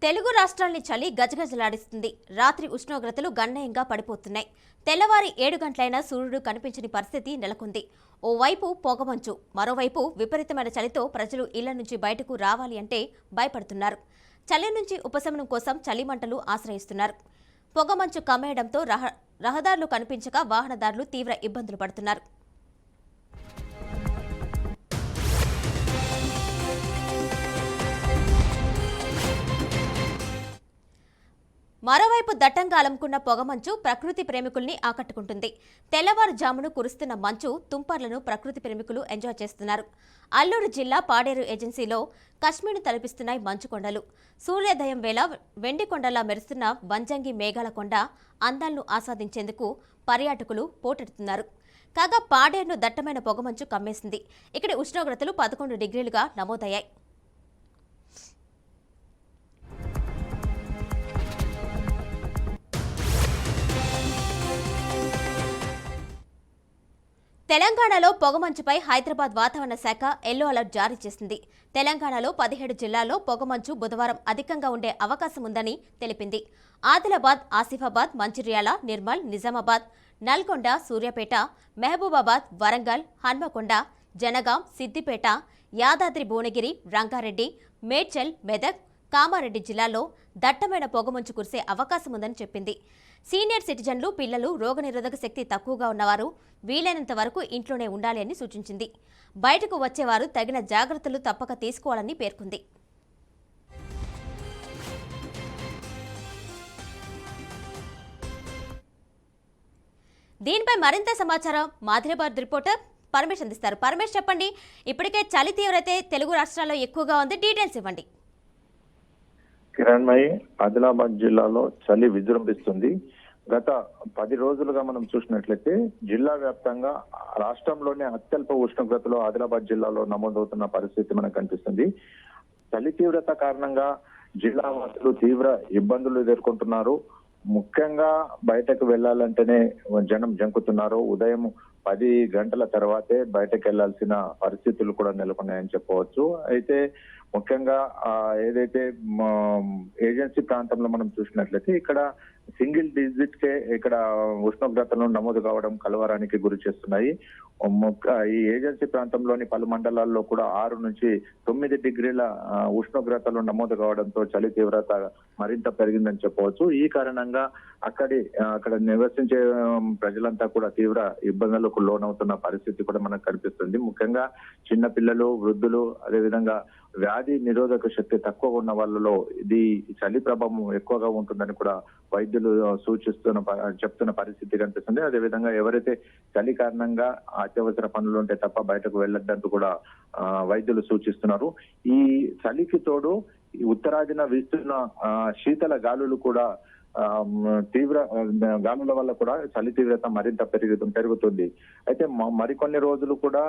తెలుగు రాష్ట్రాల్ని చలి గజగజలాడిస్తుంది. రాత్రి ఉష్ణోగ్రతలు గణనీయంగా పడిపోతున్నాయి. తెల్లవారి 7 గంటలైనా సూర్యుడు కనిపించని పరిస్థితి నెలకొంది. ఓవైపు పొగమంచు, మరోవైపు విపరీతమైన చలితో ప్రజలు ఇళ్ల నుంచి బయటకు రావాలి అంటే భయపడుతున్నారు. చలి నుంచి ఉపశమనం కోసం చలిమంటలు ఆశ్రయిస్తున్నారు. పొగమంచు కమ్మేయడంతో రహదారులు కనిపించక వాహనదారులు తీవ్ర ఇబ్బందులు పడుతున్నారు. మరోవైపు దట్టంగా అలుముకున్న పొగమంచు ప్రకృతి ప్రేమికుల్ని ఆకట్టుకుంటుంది. తెల్లవారుజామును కురుస్తున్న మంచు తుంపర్లను ప్రకృతి ప్రేమికులు ఎంజాయ్ చేస్తున్నారు. అల్లూరు జిల్లా పాడేరు ఏజెన్సీలో కశ్మీర్ను తలపిస్తున్నాయి మంచుకొండలు. సూర్యోదయం వేళ వెండి కొండలా మెరుస్తున్న వంజంగి మేఘాల కొండ అందాలను ఆస్వాదించేందుకు పర్యాటకులు పోటెడుతున్నారు. కాగా పాడేరును దట్టమైన పొగమంచు కమ్మేసింది. ఇక్కడి ఉష్ణోగ్రతలు 11 డిగ్రీలుగా నమోదయ్యాయి. తెలంగాణలో పొగమంచుపై హైదరాబాద్ వాతావరణ శాఖ ఎల్లో అలర్ట్ జారీ చేసింది. తెలంగాణలో 17 జిల్లాల్లో పొగమంచు బుధవారం అధికంగా ఉండే అవకాశం ఉందని తెలిపింది. ఆదిలాబాద్, ఆసిఫాబాద్, మంచిర్యాల, నిర్మల్, నిజామాబాద్, నల్గొండ, సూర్యాపేట, మహబూబాబాద్, వరంగల్, హన్మకొండ, జనగాం, సిద్దిపేట, యాదాద్రి భువనగిరి, రంగారెడ్డి, మేడ్చల్, మెదక్, కామారెడ్డి జిల్లాల్లో దట్టమైన పొగమంచు కురిసే అవకాశం ఉందని చెప్పింది. సీనియర్ సిటిజన్లు, పిల్లలు, రోగనిరోధక శక్తి తక్కువగా ఉన్నవారు వీలైనంత వరకు ఇంట్లోనే ఉండాలి అని సూచించింది. బయటకు వచ్చేవారు తగిన జాగ్రత్తలు తప్పక తీసుకోవాలని పేర్కొంది. దీనిపై మరింత సమాచారం ఆదిలాబాద్ రిపోర్టర్ పరమేష్ అందిస్తారు. పరమేష్, చెప్పండి, ఇప్పటికే చలి తీవ్రత తెలుగు రాష్ట్రాల్లో ఎక్కువగా ఉంది, డీటెయిల్స్ ఇవ్వండి. కిరణ్మయి, ఆదిలాబాద్ జిల్లాలో చలి విజృంభిస్తుంది. గత 10 రోజులుగా మనం చూసినట్లయితే జిల్లా వ్యాప్తంగా రాష్ట్రంలోనే అత్యల్ప ఉష్ణోగ్రతలు ఆదిలాబాద్ జిల్లాలో నమోదవుతున్న పరిస్థితి మనకు కనిపిస్తుంది. చలి తీవ్రత కారణంగా జిల్లా వాసులు తీవ్ర ఇబ్బందులు ఎదుర్కొంటున్నారు. ముఖ్యంగా బయటకు వెళ్లాలంటేనే జనం జంకుతున్నారు. ఉదయం 10 గంటల తర్వాతే బయటకు వెళ్లాల్సిన పరిస్థితులు కూడా నెలకొన్నాయని చెప్పవచ్చు. అయితే ముఖ్యంగా ఏదైతే ఏజెన్సీ ప్రాంతంలో మనం చూసినట్లయితే ఇక్కడ సింగిల్ డిజిట్ కే ఇక్కడ ఉష్ణోగ్రతలు నమోదు కావడం కలవరానికి గురి చేస్తున్నాయి. ఈ ఏజెన్సీ ప్రాంతంలోని పలు మండలాల్లో కూడా 6 నుంచి 9 డిగ్రీల ఉష్ణోగ్రతలు నమోదు కావడంతో చలి తీవ్రత మరింత పెరిగిందని చెప్పవచ్చు. ఈ కారణంగా అక్కడ నివసించే ప్రజలంతా కూడా తీవ్ర ఇబ్బందులకు లోనవుతున్న పరిస్థితి కూడా మనకు కనిపిస్తుంది. ముఖ్యంగా చిన్న పిల్లలు, వృద్ధులు, అదేవిధంగా వ్యాధి నిరోధక శక్తి తక్కువ ఉన్న వాళ్ళలో ఇది చలి ప్రభావం ఎక్కువగా ఉంటుందని కూడా వైద్యులు చెప్తున్న పరిస్థితి కనిపిస్తుంది. అదేవిధంగా ఎవరైతే చలి కారణంగా అత్యవసర పనులు ఉంటే తప్ప బయటకు వెళ్ళొద్దంటూ కూడా వైద్యులు సూచిస్తున్నారు. ఈ చలికి తోడు ఉత్తరాదిన వీస్తున్న శీతల గాలులు కూడా తీవ్ర గాలుల వల్ల కూడా చలి తీవ్రత మరింత పెరుగుతుంది. అయితే మరికొన్ని రోజులు కూడా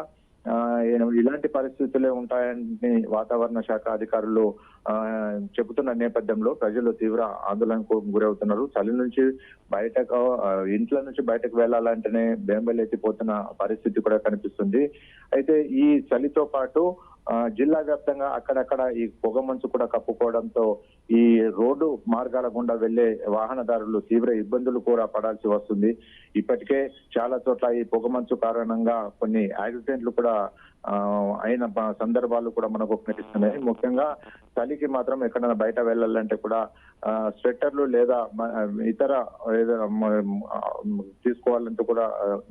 ఇలాంటి పరిస్థితులే ఉంటాయని వాతావరణ శాఖ అధికారులు చెబుతున్న నేపథ్యంలో ప్రజలు తీవ్ర ఆందోళనకు గురవుతున్నారు. చలి నుంచి ఇంట్లో నుంచి బయటకు వెళ్లాలంటేనే బెంబెలెత్తిపోతున్న పరిస్థితి కూడా కనిపిస్తుంది. అయితే ఈ చలితో పాటు జిల్లా వ్యాప్తంగా అక్కడక్కడ ఈ పొగమంచు కూడా కప్పుకోవడంతో ఈ రోడ్డు మార్గాల గుండా వెళ్లే వాహనదారులు తీవ్ర ఇబ్బందులు కూడా పడాల్సి వస్తుంది. ఇప్పటికే చాలా చోట్ల ఈ పొగమంచు కారణంగా కొన్ని యాక్సిడెంట్లు కూడా అయిన సందర్భాలు కూడా మనకు కనిపిస్తున్నాయి. ముఖ్యంగా చలికి మాత్రం ఎక్కడైనా బయట వెళ్ళాలంటే కూడా స్వెట్టర్లు లేదా ఇతర తీసుకోవాలంటూ కూడా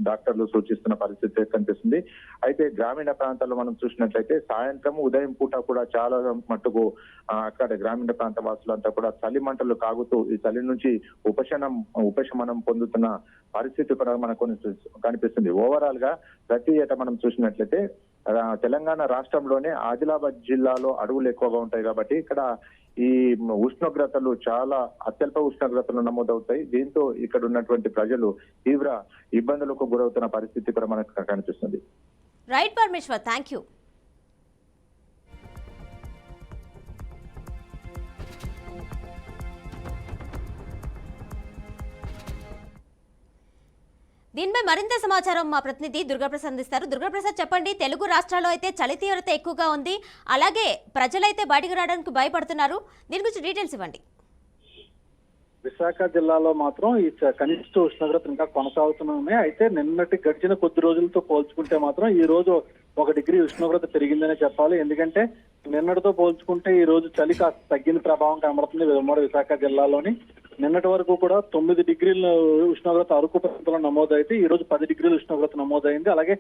డాక్టర్లు సూచిస్తున్న పరిస్థితి కనిపిస్తుంది. అయితే గ్రామీణ ప్రాంతాల్లో మనం చూసినట్లయితే సాయంత్రం, ఉదయం పూట కూడా చాలా మట్టుకు అక్కడ గ్రామీణ ప్రాంత వాసులంతా కూడా చలి మంటలు కాగుతూ ఈ చలి నుంచి ఉపశమనం పొందుతున్న పరిస్థితి కూడా మనకు కనిపిస్తుంది. ఓవరాల్ గా ప్రతి ఏటా మనం చూసినట్లయితే తెలంగాణ రాష్ట్రంలోనే ఆదిలాబాద్ జిల్లాలో అడవులు ఎక్కువగా ఉంటాయి కాబట్టి ఇక్కడ ఈ ఉష్ణోగ్రతలు చాలా అత్యల్ప ఉష్ణోగ్రతలు నమోదవుతాయి. దీంతో ఇక్కడ ఉన్నటువంటి ప్రజలు తీవ్ర ఇబ్బందులకు గురవుతున్న పరిస్థితి కూడా మనకు కనిపిస్తుంది. Right Parameshwar, thank you. దీనిపై మరింత సమాచారం మా ప్రతినిధి దుర్గాప్రసాద్ అందిస్తారు. దుర్గాప్రసాద్, చెప్పండి. తెలుగు రాష్ట్రాల్లో అయితే చలి తీవ్రత ఎక్కువగా ఉంది, అలాగే ప్రజలైతే బయటకు రావడానికి భయపడుతున్నారు. దీని గురించి డీటెయిల్స్ ఇవ్వండి. విశాఖ జిల్లాలో మాత్రం ఈ కనిష్ట ఉష్ణోగ్రత ఇంకా కొనసాగుతున్నాయి. అయితే నిన్నటి గడిచిన కొద్ది రోజులతో పోల్చుకుంటే మాత్రం ఈ రోజు 1 డిగ్రీ ఉష్ణోగ్రత పెరిగిందనే చెప్పాలి. ఎందుకంటే నిన్నటితో పోల్చుకుంటే ఈ రోజు చలి కాస్త తగ్గిన ప్రభావం కనబడుతుంది ఉమ్మడి విశాఖ జిల్లాలోని. నిన్నటి వరకు కూడా 9 డిగ్రీల ఉష్ణోగ్రత అరకు ప్రాంతంలో నమోదైతే ఈ రోజు 10 డిగ్రీల ఉష్ణోగ్రత నమోదైంది. అలాగే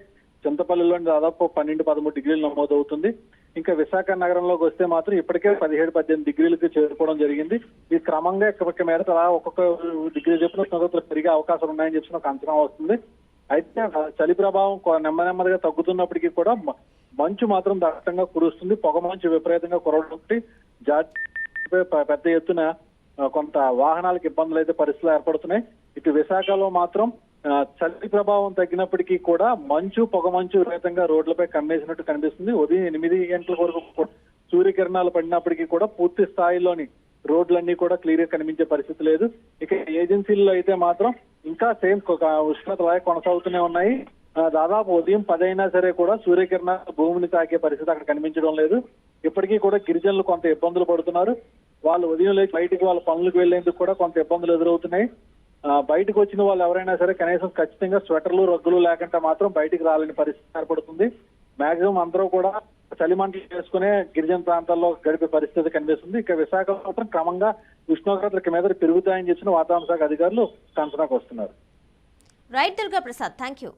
చింతపల్లిలోని దాదాపు 12-13 డిగ్రీలు నమోదవుతుంది. ఇంకా విశాఖ నగరంలోకి వస్తే మాత్రం ఇప్పటికే 17-18 డిగ్రీలకు చేరుకోవడం జరిగింది. ఈ క్రమంగా ఇక మేర అలా ఒక్కొక్క డిగ్రీ చెప్పిన ఉష్ణోగ్రతలు పెరిగే అవకాశాలు ఉన్నాయని చెప్పి ఒక అంచనా వస్తుంది. అయితే చలి ప్రభావం నెమ్మదిగా తగ్గుతున్నప్పటికీ కూడా మంచు మాత్రం దట్టంగా కురుస్తుంది. పొగ మంచు విపరీతంగా కురవడం పెద్ద ఎత్తున కొంత వాహనాలకు ఇబ్బందులు అయితే పరిస్థితులు ఏర్పడుతున్నాయి. ఇటు విశాఖలో మాత్రం చలి ప్రభావం తగ్గినప్పటికీ కూడా పొగ మంచు విపరీతంగా రోడ్లపై కమ్మేసినట్టు కనిపిస్తుంది. ఉదయం 8 గంటల వరకు సూర్యకిరణాలు పడినప్పటికీ కూడా పూర్తి స్థాయిలోని రోడ్లన్నీ కూడా క్లియర్ గా కనిపించే పరిస్థితి లేదు. ఇక ఏజెన్సీల్లో అయితే మాత్రం ఇంకా సేమ్ ఉష్ణోగ్రతలు అలాగే కొనసాగుతూనే ఉన్నాయి. దాదాపు ఉదయం 10 అయినా సరే కూడా సూర్యకిరణాలు భూమిని తాకే పరిస్థితి అక్కడ కనిపించడం లేదు. ఇప్పటికీ కూడా గిరిజనులు కొంత ఇబ్బందులు పడుతున్నారు. వాళ్ళు ఉదయం లేచి బయటికి వాళ్ళ పనులకు వెళ్లేందుకు కూడా కొంత ఇబ్బందులు ఎదురవుతున్నాయి. బయటకు వచ్చిన వాళ్ళు ఎవరైనా సరే కనీసం ఖచ్చితంగా స్వెటర్లు రగ్గులు లేకుండా మాత్రం బయటికి రాలేని పరిస్థితి ఏర్పడుతుంది. మాక్సిమం అందరూ కూడా చలిమంటలు చేసుకునే గిరిజన ప్రాంతాల్లో గడిపే పరిస్థితి కనిపిస్తుంది. ఇక విశాఖ మాత్రం క్రమంగా ఉష్ణోగ్రతల మీద పెరుగుతాయని చెప్పిన వాతావరణ శాఖ అధికారులు అంచనాకు వస్తున్నారు. Right Durgaprasad, thank you.